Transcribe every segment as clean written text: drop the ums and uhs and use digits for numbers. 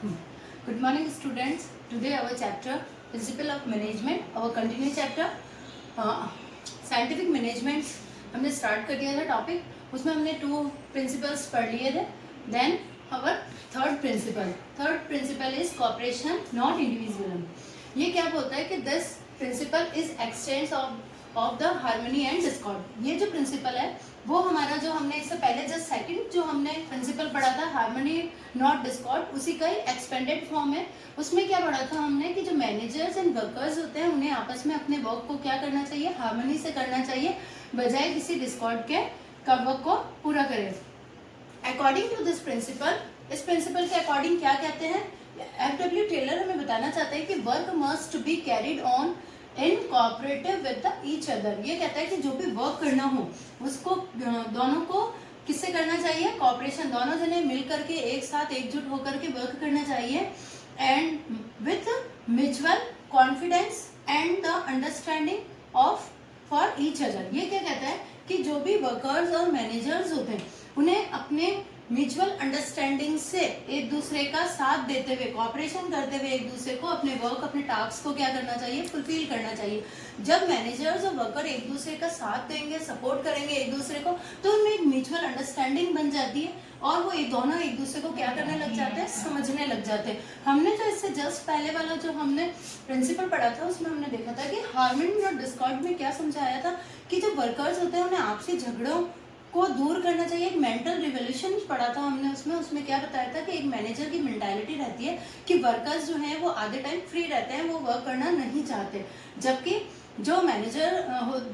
Good morning, students. Today our chapter Principle of Management, our continuing chapter Scientific Management हमने start कर दिया था topic. उसमें हमने 2 प्रिंसिपल्स पढ़ लिए थे. Then our third principle is cooperation not individual. ये क्या बोलता है कि this principle is extents of the harmony and discord. ये जो प्रिंसिपल है वो हमारा जो हमने इससे पहले जस्ट सेकंड जो हमने प्रिंसिपल पढ़ा था हार्मनी नॉट डिस्कॉर्ड, उसी का ही एक्सपेंडेड फॉर्म है. उसमें क्या पढ़ा था हमने कि जो मैनेजर्स एंड वर्कर्स होते हैं उन्हें आपस में अपने वर्क को क्या करना चाहिए, हार्मनी से करना चाहिए बजाय किसी डिस्कॉर्ड के वर्क को पूरा करें. अकॉर्डिंग टू दिस प्रिंसिपल, इस प्रिंसिपल के अकॉर्डिंग क्या कहते हैं, F.W. टेलर हमें बताना चाहते हैं कि work must be carried on in cooperative with the each other. ये कहता है कि जो भी वर्क करना हो उसको दोनों को किससे करना चाहिए, कॉपरेशन, दोनों जने मिल करके एक साथ एकजुट होकर के वर्क करना चाहिए and with mutual confidence and the understanding of for each other. ये क्या कहता है कि जो भी वर्कर्स और मैनेजर्स होते हैं उन्हें अपने म्यूचुअल अंडरस्टैंडिंग से एक दूसरे का साथ देते हुए, कॉपरेशन करते हुए एक दूसरे को अपने वर्क, अपने टास्क को क्या करना चाहिए, फुलफिल करना चाहिए. जब मैनेजर्स और वर्कर एक दूसरे का साथ देंगे, सपोर्ट करेंगे एक दूसरे को, तो उनमें एक म्यूचुअल अंडरस्टैंडिंग बन जाती है और वो दोनों एक दूसरे को क्या करने लग जाते हैं, समझने लग जाते हैं. हमने जो इससे जस्ट पहले वाला जो हमने प्रिंसिपल पढ़ा था उसमें हमने देखा था कि हार्मनी और डिस्कॉर्ड में क्या समझाया था कि जो वर्कर्स होते हैं उन्हें आपसी झगड़ों को दूर करना चाहिए. एक मेंटल रिवोल्यूशन पढ़ा था हमने उसमें क्या बताया था कि एक मैनेजर की मेंटालिटी रहती है कि वर्कर्स जो हैं वो आधे टाइम फ्री रहते हैं, वो वर्क करना नहीं चाहते, जबकि जो मैनेजर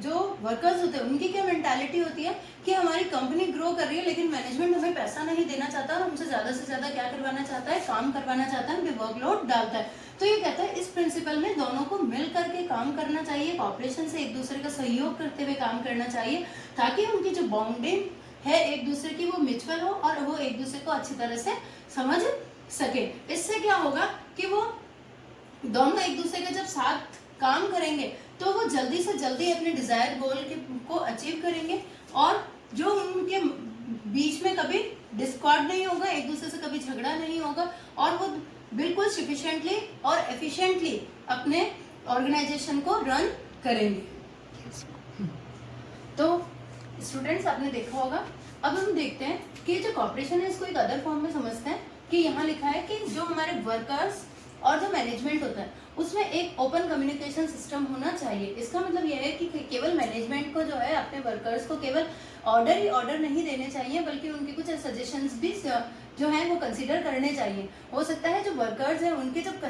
जो वर्कर्स होते हैं उनकी क्या मेंटालिटी होती है कि हमारी कंपनी ग्रो कर रही है लेकिन मैनेजमेंट हमें पैसा नहीं देना चाहता और हमसे ज़्यादा से ज़्यादा क्या करवाना चाहता है, काम करवाना चाहता है, हमें वर्कलोड डालता है. तो ये कहता है इस प्रिंसिपल में दोनों को मिल करके काम करना चाहिए, कॉपरेशन से एक दूसरे का सहयोग करते हुए काम करना चाहिए ताकि उनकी जो बॉन्डिंग है एक दूसरे की वो म्यूचुअल हो और वो एक दूसरे को अच्छी तरह से समझ सके. इससे क्या होगा कि वो दोनों एक दूसरे के जब साथ काम करेंगे तो वो जल्दी से जल्दी अपने डिजायर गोल को अचीव करेंगे और जो उनके बीच में कभी डिस्कॉर्ड नहीं होगा, एक दूसरे से कभी झगड़ा नहीं होगा और वो बिल्कुल सफिशिएंटली और एफिशिएंटली अपने ऑर्गेनाइजेशन को रन करेंगे. तो स्टूडेंट्स आपने देखा होगा. अब हम देखते हैं कि जो कॉपरेशन है इसको एक अदर फॉर्म में समझते हैं कि यहाँ लिखा है कि जो हमारे वर्कर्स और जो मैनेजमेंट होता है उसमें एक ओपन कम्युनिकेशन सिस्टम होना चाहिए. इसका मतलब यह है कि केवल मैनेजमेंट को जो है अपने वर्कर्स को केवल ऑर्डर नहीं देने चाहिए बल्कि उनके कुछ सजेशंस भी जो है वो कंसीडर करने चाहिए. हो सकता है जो वर्कर्स हैं उनके जब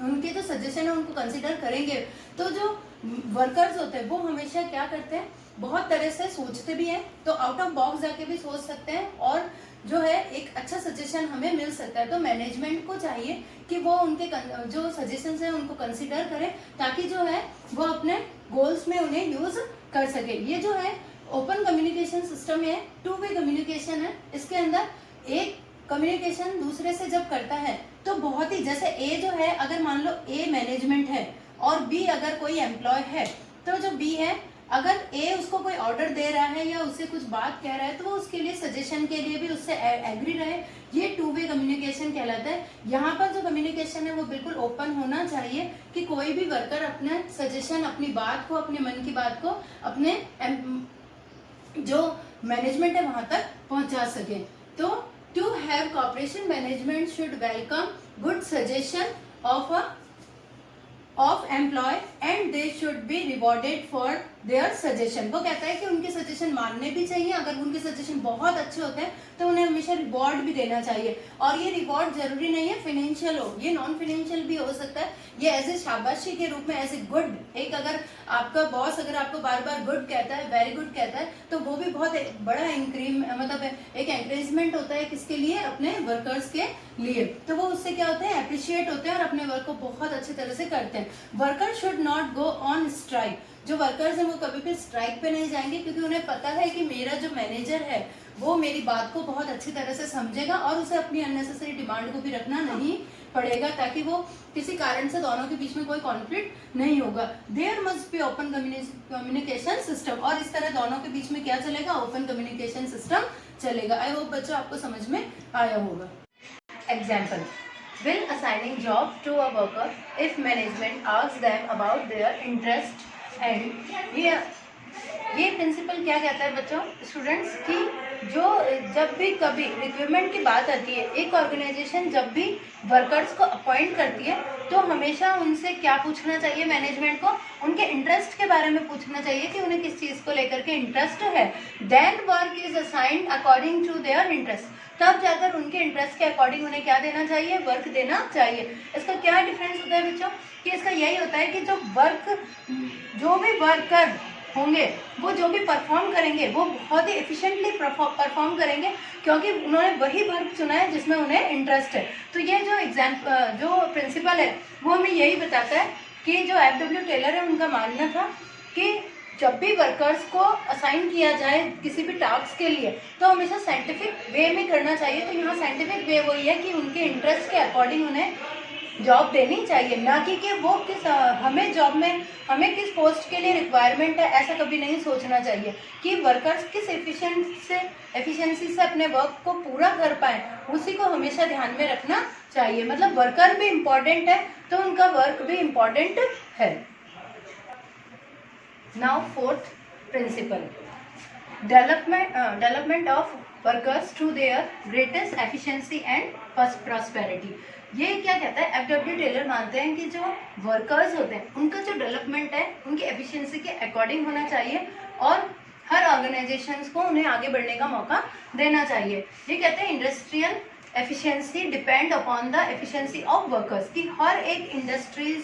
उनके जो सजेशन है उनको कंसीडर करेंगे तो जो वर्कर्स होते हैं वो हमेशा क्या करते हैं, बहुत तरह से सोचते भी हैं, तो आउट ऑफ बॉक्स जाके भी सोच सकते हैं और जो है एक अच्छा सजेशन हमें मिल सकता है. तो मैनेजमेंट को चाहिए कि वो उनके जो सजेशंस हैं उनको कंसीडर करें ताकि जो है वो अपने गोल्स में उन्हें यूज कर सके. ये जो है ओपन कम्युनिकेशन सिस्टम है, 2 वे कम्युनिकेशन है. इसके अंदर एक कम्युनिकेशन दूसरे से जब करता है तो बहुत ही, जैसे ए जो है, अगर मान लो ए मैनेजमेंट है और बी अगर कोई एम्प्लॉय है, तो जो बी है अगर ए उसको कोई ऑर्डर दे रहा है या उससे कुछ बात कह रहा है तो वो उसके लिए सजेशन के लिए भी उससे एग्री रहे. ये 2 वे कम्युनिकेशन कहलाता है. यहाँ पर जो कम्युनिकेशन है वो बिल्कुल ओपन होना चाहिए कि कोई भी वर्कर अपने सजेशन, अपनी बात को, अपने मन की बात को अपने जो मैनेजमेंट है वहां तक पहुंचा सके. तो to have cooperation, management should welcome good suggestion of employ and they should be rewarded for their suggestion. वो कहता है कि उनके सजेशन मानने भी चाहिए, अगर उनके सजेशन बहुत अच्छे होते हैं तो उन्हें हमेशा रिवॉर्ड भी देना चाहिए. और ये रिवॉर्ड जरूरी नहीं है फाइनेंशियल हो, ये नॉन फाइनेंशियल भी हो सकता है. ये एज ए शाबाशी के रूप में, एज ए गुड, एक अगर आपका बॉस अगर आपको बार बार गुड कहता है, वेरी गुड कहता है, तो वो भी बहुत बड़ा मतलब एक एंकरेजमेंट होता है किसके लिए, अपने वर्कर्स के लिए. तो वो उससे क्या होते हैं, अप्रिशिएट होते हैं और अपने वर्क को बहुत अच्छी तरह से करते हैं. Worker should not go on strike. जो वर्कर्स हैं वो कभी भी स्ट्राइक पे नहीं जाएंगे क्योंकि उन्हें पता है कि मेरा जो मैनेजर है वो मेरी बात को बहुत अच्छी तरह से समझेगा और उसे अपनी अननेसेसरी डिमांड को भी रखना नहीं पड़ेगा ताकि वो किसी कारण से दोनों के बीच में कोई कॉन्फ्लिक्ट नहीं होगा. There must be open communication system. और इस तरह दोनों के बीच में क्या चलेगा, ओपन कम्युनिकेशन सिस्टम चलेगा. आई होप बच्चों आपको समझ में आया होगा. example. Will assigning job to a worker if management asks them about their interest and ये प्रिंसिपल क्या कहता है बच्चों, स्टूडेंट्स की जो जब भी कभी रिक्रूटमेंट की बात आती है, एक ऑर्गेनाइजेशन जब भी वर्कर्स को अपॉइंट करती है तो हमेशा उनसे क्या पूछना चाहिए, मैनेजमेंट को उनके इंटरेस्ट के बारे में पूछना चाहिए कि उन्हें किस चीज़ को लेकर के इंटरेस्ट है. Then work is assigned according to their interest. तब जाकर उनके इंटरेस्ट के अकॉर्डिंग उन्हें क्या देना चाहिए, वर्क देना चाहिए. इसका क्या डिफरेंस होता है बच्चों कि इसका यही होता है कि जो भी वर्कर होंगे वो जो भी परफॉर्म करेंगे वो बहुत ही एफिशिएंटली परफॉर्म करेंगे क्योंकि उन्होंने वही वर्क चुना है जिसमें उन्हें इंटरेस्ट है. तो ये जो प्रिंसिपल है वो हमें यही बताता है कि जो एफ.डब्ल्यू. टेलर है उनका मानना था कि जब भी वर्कर्स को असाइन किया जाए किसी भी टास्क के लिए तो हमेशा साइंटिफिक वे में करना चाहिए. तो यहाँ साइंटिफिक वे वही है कि उनके इंटरेस्ट के अकॉर्डिंग उन्हें जॉब देनी चाहिए, ना कि वो हमें जॉब में हमें किस पोस्ट के लिए रिक्वायरमेंट है ऐसा कभी नहीं सोचना चाहिए कि वर्कर्स किस एफिशिएंसी से अपने वर्क को पूरा कर पाए, उसी को हमेशा ध्यान में रखना चाहिए. मतलब वर्कर भी इम्पोर्टेंट है तो उनका वर्क भी इम्पोर्टेंट है. Now fourth principle, development of workers to their greatest efficiency and prosperity. ये क्या कहता है, एफ.डब्ल्यू. टेलर मानते हैं कि जो वर्कर्स होते हैं उनका जो डेवलपमेंट है उनकी एफिशिएंसी के अकॉर्डिंग होना चाहिए और हर ऑर्गेनाइजेशंस को उन्हें आगे बढ़ने का मौका देना चाहिए. ये कहते हैं industrial efficiency depend upon the efficiency of workers, कि हर एक इंडस्ट्रीज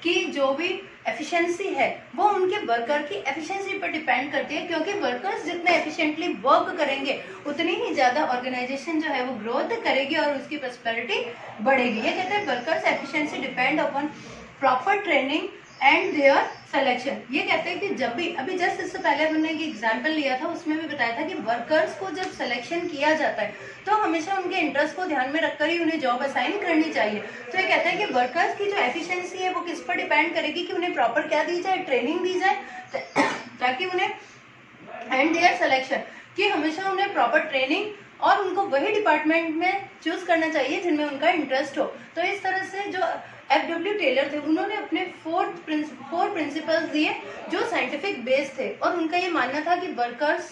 की जो भी एफिशिएंसी है वो उनके वर्कर की एफिशिएंसी पर डिपेंड करती है, क्योंकि वर्कर्स जितने एफिशिएंटली वर्क करेंगे उतनी ही ज़्यादा ऑर्गेनाइजेशन जो है वो ग्रोथ करेगी और उसकी प्रॉस्पेरिटी बढ़ेगी. ये कहते हैं workers efficiency depend upon proper training and their selection. ये कहते हैं कि जब भी अभी जस्ट इससे पहले हमने एक एग्जाम्पल लिया था उसमें भी बताया था कि वर्कर्स को जब सिलेक्शन किया जाता है तो हमेशा उनके इंटरेस्ट को ध्यान में रखकर ही उन्हें जॉब असाइन करनी चाहिए. तो ये कहते हैं कि वर्कर्स की जो एफिशिएंसी है वो किस पर डिपेंड करेगी कि उन्हें प्रॉपर क्या दी जाए, ट्रेनिंग दी जाए ताकि उन्हें एंड देयर सिलेक्शन कि हमेशा उन्हें प्रॉपर ट्रेनिंग और उनको वही डिपार्टमेंट में चूज करना चाहिए जिनमें उनका इंटरेस्ट हो. तो इस तरह से जो एफ.डब्ल्यू. टेलर थे उन्होंने अपने फोर प्रिंसिपल्स दिए जो साइंटिफिक बेस थे और उनका ये मानना था कि वर्कर्स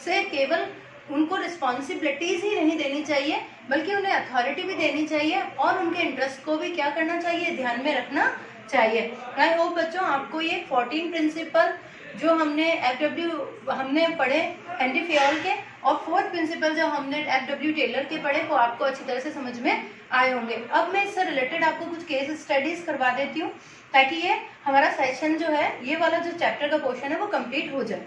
से केवल उनको रिस्पॉन्सिबिलिटीज ही नहीं देनी चाहिए बल्कि उन्हें अथॉरिटी भी देनी चाहिए और उनके इंटरेस्ट को भी क्या करना चाहिए, ध्यान में रखना चाहिए. आई होप बच्चों आपको ये 14 प्रिंसिपल जो हमने पढ़े हेनरी फियोल के और फोर्थ प्रिंसिपल जो हमने एफ.डब्ल्यू. टेलर के पढ़े वो आपको अच्छी तरह से समझ में आए होंगे. अब मैं इससे रिलेटेड आपको कुछ केस स्टडीज करवा देती हूँ ताकि ये हमारा सेशन जो है ये वाला जो चैप्टर का पोर्शन है वो कंप्लीट हो जाए.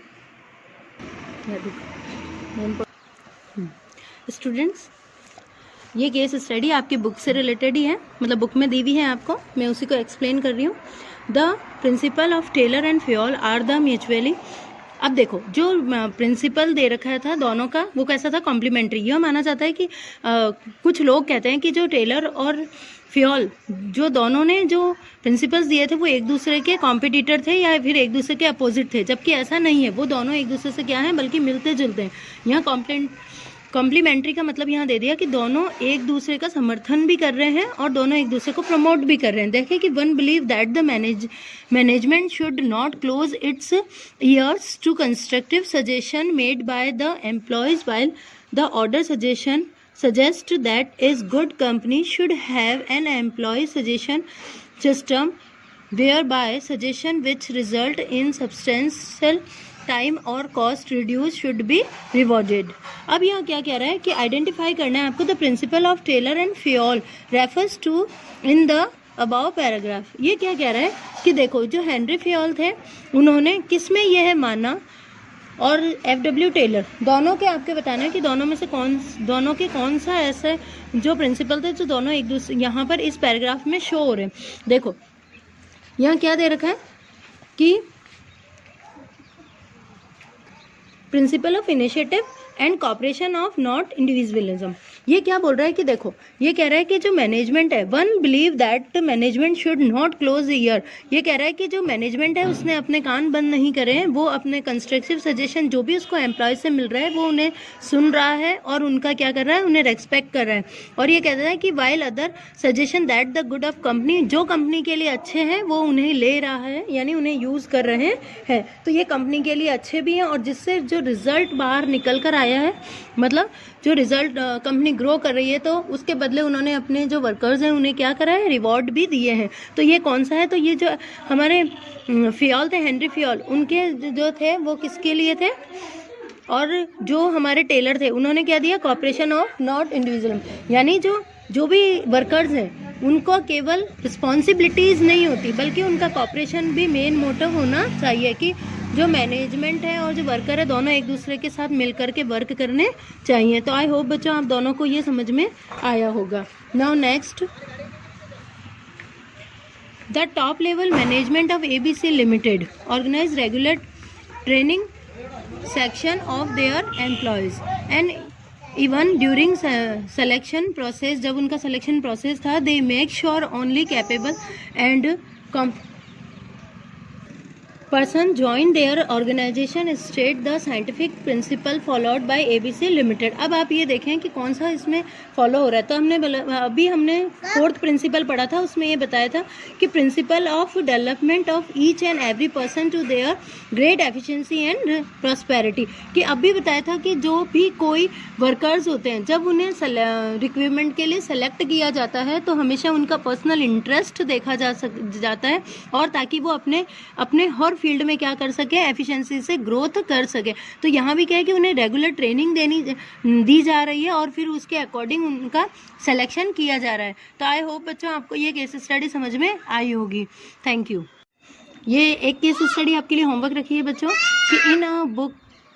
स्टूडेंट्स, ये केस स्टडी आपकी बुक से रिलेटेड ही है, मतलब बुक में दी हुई है आपको, मैं उसी को एक्सप्लेन कर रही हूँ. The principle of Taylor and Fayol are the mutually. अब देखो जो प्रिंसिपल दे रखा था दोनों का वो कैसा था, कॉम्प्लीमेंट्री. यह माना जाता है कि कुछ लोग कहते हैं कि जो टेलर और फ्योल जो दोनों ने जो प्रिंसिपल्स दिए थे वो एक दूसरे के कॉम्पिटिटर थे या फिर एक दूसरे के अपोजिट थे, जबकि ऐसा नहीं है. वो दोनों एक दूसरे से क्या है बल्कि मिलते जुलते हैं. यहाँ कॉम्प्लीमेंट्री का मतलब यहाँ दे दिया कि दोनों एक दूसरे का समर्थन भी कर रहे हैं और दोनों एक दूसरे को प्रमोट भी कर रहे हैं. देखें कि one believe that the management should not close its ears to constructive suggestion made by the employees while the other suggestion suggest that is good company should have an employee suggestion system whereby suggestion which result in substantial time और cost reduce should be rewarded. अब यहाँ क्या कह रहा है कि identify करना है आपको the principle of Taylor and Fayol refers to in the above paragraph. ये क्या कह रहा है कि देखो जो हेनरी फ्योल थे उन्होंने किस में यह माना और एफ.डब्ल्यू. टेलर दोनों के आपके बताना है कि दोनों में से दोनों के कौन सा ऐसे जो प्रिंसिपल थे जो दोनों एक दूसरे यहाँ पर इस पैराग्राफ में शो हो रहे हैं. देखो यहाँ क्या दे रखा है कि principle of initiative and cooperation of not individualism. ये क्या बोल रहा है कि देखो, ये कह रहा है कि जो मैनेजमेंट है, one believe that management should not close year. ये कह रहा है कि जो मैनेजमेंट है उसने अपने कान बंद नहीं करे हैं, वो अपने कंस्ट्रक्टिव सजेशन जो भी उसको एम्प्लॉय से मिल रहा है वो उन्हें सुन रहा है और उनका क्या कर रहा है, उन्हें रेस्पेक्ट कर रहा है। और ये कहता है कि while other suggestion that the good of company, जो कंपनी के लिए अच्छे हैं वो उन्हें ले रहा है, यानी उन्हें यूज़ कर रहे हैं। तो ये कंपनी के लिए अच्छे भी हैं और जिससे जो रिजल्ट बाहर निकल कर आया है, मतलब जो रिजल्ट कंपनी ग्रो कर रही है, तो उसके बदले उन्होंने अपने जो वर्कर्स हैं उन्हें क्या करा है, रिवॉर्ड भी दिए हैं। तो ये कौन सा है, तो ये जो हमारे फियोल थे, हेनरी फियोल, उनके जो थे वो किसके लिए थे, और जो हमारे टेलर थे उन्होंने क्या दिया, कॉपरेशन ऑफ नॉट इंडिविजुअल, यानी जो भी वर्कर्स हैं उनको केवल रिस्पॉन्सिबिलिटीज़ नहीं होती बल्कि उनका कॉपरेशन भी मेन मोटिव होना चाहिए, कि जो मैनेजमेंट है और जो वर्कर है दोनों एक दूसरे के साथ मिलकर के वर्क करने चाहिए। तो आई होप बच्चों आप दोनों को ये समझ में आया होगा। Now next, the top level management of ABC limited organise regular training section of their employees and even during selection process, जब उनका सिलेक्शन प्रोसेस था, they make sure only capable and person join their organization state the scientific principle followed by ABC Limited। अब आप ये देखें कि कौन सा इसमें फॉलो हो रहा है। तो हमने 4th प्रिंसिपल पढ़ा था, उसमें ये बताया था कि principle of development of each and every person to their great efficiency and prosperity, कि अभी बताया था कि जो भी कोई वर्कर्स होते हैं जब उन्हें रिक्रूटमेंट के लिए सेलेक्ट किया जाता है तो हमेशा उनका पर्सनल इंटरेस्ट देखा जाता है, और ताकि वो अपने हर फील्ड में क्या कर सके, एफिशिएंसी से ग्रोथ कर सके। तो यहाँ भी क्या है कि उन्हें रेगुलर ट्रेनिंग दी जा रही है और फिर उसके अकॉर्डिंग उनका सिलेक्शन किया जा रहा है। तो आई होप बच्चों आपको ये केस स्टडी समझ में आई होगी। Thank you. ये एक केस स्टडी आपके लिए होमवर्क रखी है बच्चों कि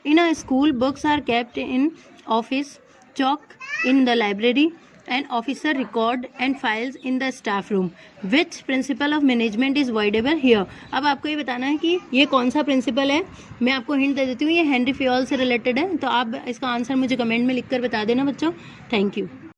in a school books are kept in office, chalk in the library and officer record and files in the staff room. Which principle of management is voidable here? अब आपको ये बताना है कि ये कौन सा प्रिंसिपल है। मैं आपको हिंट दे देती हूँ, ये हेनरी फियोल से रिलेटेड है। तो आप इसका आंसर मुझे कमेंट में लिखकर बता देना बच्चों। Thank you.